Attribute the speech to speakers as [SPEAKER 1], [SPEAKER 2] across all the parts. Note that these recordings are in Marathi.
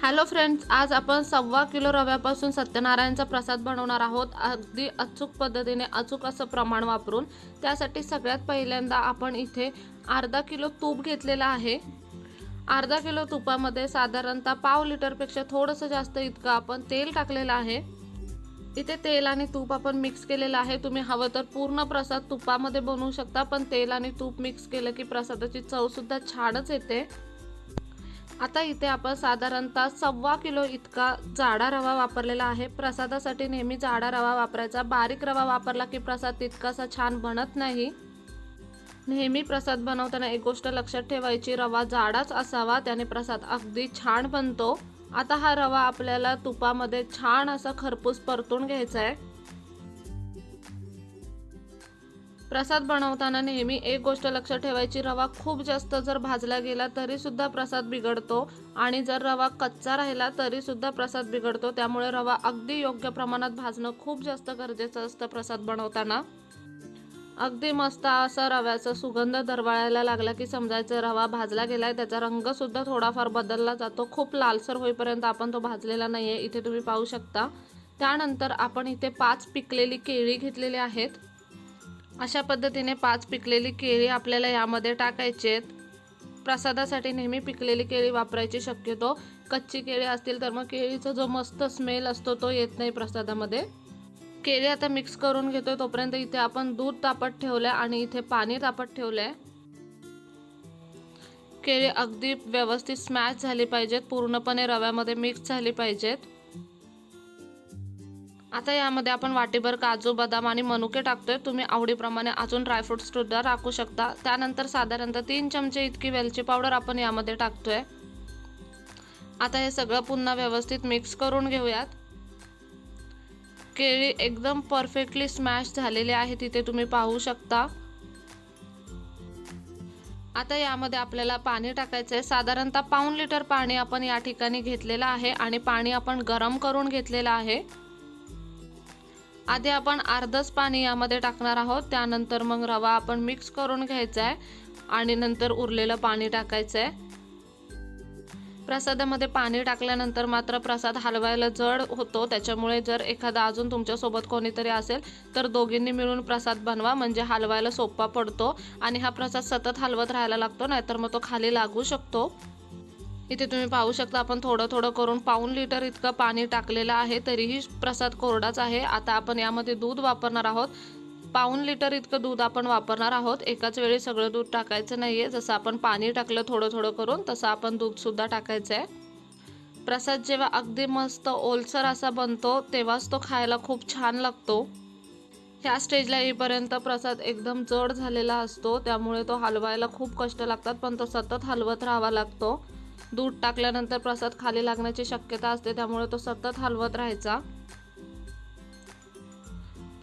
[SPEAKER 1] हॅलो फ्रेंड्स, आज आपण 1.25 किलो रव्यापासून सत्यनारायणचा प्रसाद बनवणार आहोत. अगदी अचूक पद्धतीने अचूक असं प्रमाण वापरून. त्यासाठी सगळ्यात पहिल्यांदा आपण इथे अर्धा किलो तूप घेतलेला आहे. अर्धा किलो तुपामध्ये साधारणतः पाव लिटरपेक्षा थोडंसं जास्त इतकं आपण तेल टाकलेलं आहे. इथे तेल आणि तूप आपण मिक्स केलेलं आहे. तुम्ही हवं तर पूर्ण प्रसाद तुपामध्ये बनवू शकता, पण तेल आणि तूप मिक्स केलं की प्रसादाची चव सुद्धा छानच येते. आता इथे आपण साधारणतः 1.25 किलो इतका जाडा रवा वापरलेला आहे. प्रसादासाठी नेहमी जाडा रवा वापरायचा. बारीक रवा वापरला की प्रसाद तितकासा छान बनत नाही. नेहमी प्रसाद बनवताना एक गोष्ट लक्षात ठेवायची, रवा जाडाच असावा, त्याने प्रसाद अगदी छान बनतो. आता हा रवा आपल्याला तुपामध्ये छान असा खरपूस परतून घ्यायचा आहे. प्रसाद बनवताना नेहमी एक गोष्ट लक्षात ठेवायची, रवा खूप जास्त जर भाजला गेला तरी सुद्धा प्रसाद बिघडतो आणि जर रवा कच्चा राहिला तरी सुद्धा प्रसाद बिघडतो. त्यामुळे रवा अगदी योग्य प्रमाणात भाजणं खूप जास्त गरजेचं असतं प्रसाद बनवताना. अगदी मस्त असा रव्याचा सुगंध दरवळायला लागला की समजायचं रवा भाजला गेलाय. त्याचा रंग सुद्धा थोडाफार बदलला जातो. खूप लालसर होईपर्यंत आपण तो भाजलेला नाहीये, इथे तुम्ही पाहू शकता. त्यानंतर आपण इथे 5 पिकलेली केळी घेतलेली आहेत. अशा पद्धतीने 5 पिकलेली केळी आपल्याला यामध्ये टाकायची आहेत. प्रसादासाठी नेहमी पिकलेली केळी वापरायची शक्यतो. कच्ची केळी असतील तर मग केळीचा जो मस्त स्मेल असतो तो येत नाही प्रसादामध्ये. केळी आता मिक्स करून घेतोय. तोपर्यंत इथे आपण दूध तापत ठेवलंय आणि इथे पाणी तापत ठेवलंय. केळी अगदी व्यवस्थित स्मॅश झाली पाहिजेत, पूर्णपणे रव्यामध्ये मिक्स झाली पाहिजेत. आता यामध्ये आपण वाटीभर काजू, बदाम आणि मनुके टाकतोय. तुम्ही आवडीप्रमाणे अजून ड्रायफ्रुट्स सुद्धा टाकू शकता. त्यानंतर साधारणतः 3 चमचे इतकी वेलची पावडर आपण यामध्ये टाकतोय. आता हे सगळं पुन्हा व्यवस्थित मिक्स करून घेऊयात. केळी एकदम परफेक्टली स्मॅश झालेली आहे, तिथे तुम्ही पाहू शकता. आता यामध्ये आपल्याला पाणी टाकायचं आहे. साधारणतः पाऊण लिटर पाणी आपण या ठिकाणी घेतलेलं आहे आणि पाणी आपण गरम करून घेतलेलं आहे. आधी आपण अर्धच पाणी यामध्ये टाकणार आहोत. त्यानंतर मग रवा आपण मिक्स करून घ्यायचा आहे आणि नंतर उरलेलं पाणी टाकायचं आहे. प्रसादामध्ये पाणी टाकल्यानंतर मात्र प्रसाद हलवायला जड होतो. त्याच्यामुळे जर एखादा अजून तुमच्यासोबत कोणीतरी असेल तर दोघींनी मिळून प्रसाद बनवा, म्हणजे हलवायला सोपा पडतो आणि हा प्रसाद सतत हलवत राहायला लागतो, नाहीतर मग तो खाली लागू शकतो. इथे तुम्ही पाहू शकता आपण थोडं थोडं करून पाऊण लिटर इतकं पाणी टाकलेलं आहे, तरीही प्रसाद कोरडाच आहे. आता आपण यामध्ये दूध वापरणार आहोत. पाऊण लिटर इतकं दूध आपण वापरणार आहोत. एकाच वेळी सगळं दूध टाकायचं नाहीये. जसं आपण पाणी टाकलं थोडं थोडं करून, तसं आपण दूध सुद्धा टाकायचं आहे. प्रसाद जेव्हा अगदी मस्त ओलसर असा बनतो तेव्हाच तो खायला खूप छान लागतो. ह्या स्टेजला येईपर्यंत प्रसाद एकदम जड झालेला असतो, त्यामुळे तो हलवायला खूप कष्ट लागतात, पण तो सतत हलवत राहावा लागतो. दूध टाकल्यानंतर प्रसाद खाली लागण्याची शक्यता असते, त्यामुळे तो सतत हलवत राहायचा.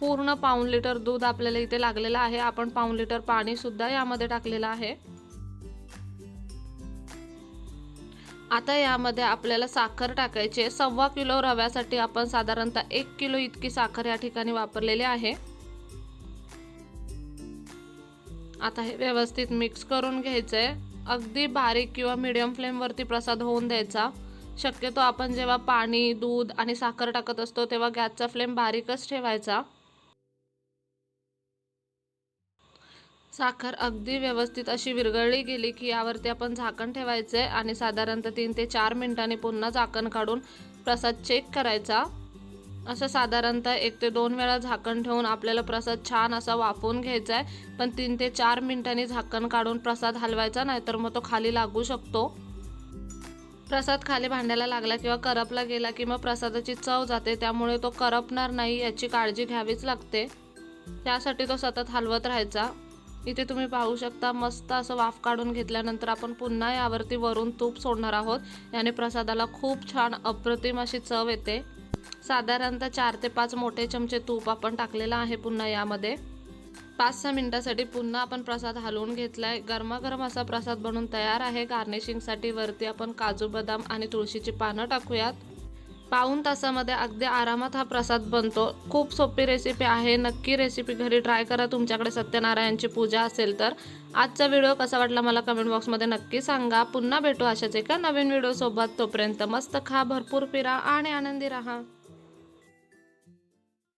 [SPEAKER 1] पूर्ण पाऊण लिटर दूध आपल्याला इथे लागलेलं आहे. आपण पाऊण लिटर पाणी सुद्धा यामध्ये टाकलेलं आहे. आता यामध्ये आपल्याला साखर टाकायची आहे. 1.25 किलो रव्यासाठी आपण साधारणतः 1 किलो इतकी साखर या ठिकाणी वापरलेली आहे. आता हे व्यवस्थित मिक्स करून घ्यायचंय. अगदी बारीक किंवा मीडियम फ्लेमवरती प्रसाद होऊन द्यायचा. शक्यतो आपण जेव्हा पाणी, दूध आणि साखर टाकत असतो तेव्हा गॅसचा फ्लेम बारीकच ठेवायचा. साखर अगदी व्यवस्थित अशी विरघळली गेली की यावरती आपण झाकण ठेवायचे आणि साधारणतः 3 ते 4 मिनिटांनी पुन्हा झाकण काढून प्रसाद चेक करायचा. असं साधारणतः 1 ते 2 वेळा झाकण ठेवून आपल्याला प्रसाद छान असा वाफवून घ्यायचा आहे. पण 3 ते 4 मिनिटांनी झाकण काढून प्रसाद हलवायचा, नाहीतर मग तो खाली लागू शकतो. प्रसाद खाली भांड्याला लागला किंवा करपला गेला की मग प्रसादाची चव जाते, त्यामुळे तो करपणार नाही याची काळजी घ्यावीच लागते. त्यासाठी तो सतत हलवत राहायचा. इथे तुम्ही पाहू शकता मस्त असं वाफ काढून घेतल्यानंतर आपण पुन्हा यावरती वरून तूप सोडणार आहोत. याने प्रसादाला खूप छान अप्रतिम अशी चव येते. साधारणतः 4 ते 5 मोठे चमचे तूप आपण टाकलेलं आहे पुन्हा यामध्ये. 5-6 मिनिटांसाठी पुन्हा आपण प्रसाद हलवून घेतलाय. गरमागरम असा प्रसाद बनून तयार आहे. गार्निशिंगसाठी वरती आपण काजू, बदाम आणि तुळशीची पानं टाकूयात. पाऊण तासामध्ये अगदी आरामात हा प्रसाद बनतो। खूप सोपी रेसिपी आहे, नक्की रेसिपी घरी ट्राय करा तुमच्याकडे सत्यनारायणची पूजा असेल तर। आजचा व्हिडिओ कसा वाटला मला कमेंट बॉक्समध्ये नक्की सांगा। पुन्हा भेटू अशाच एका नवीन व्हिडिओ सोबत, तोपर्यंत मस्त खा, भरपूर फिरा आणि आनंदी राहा।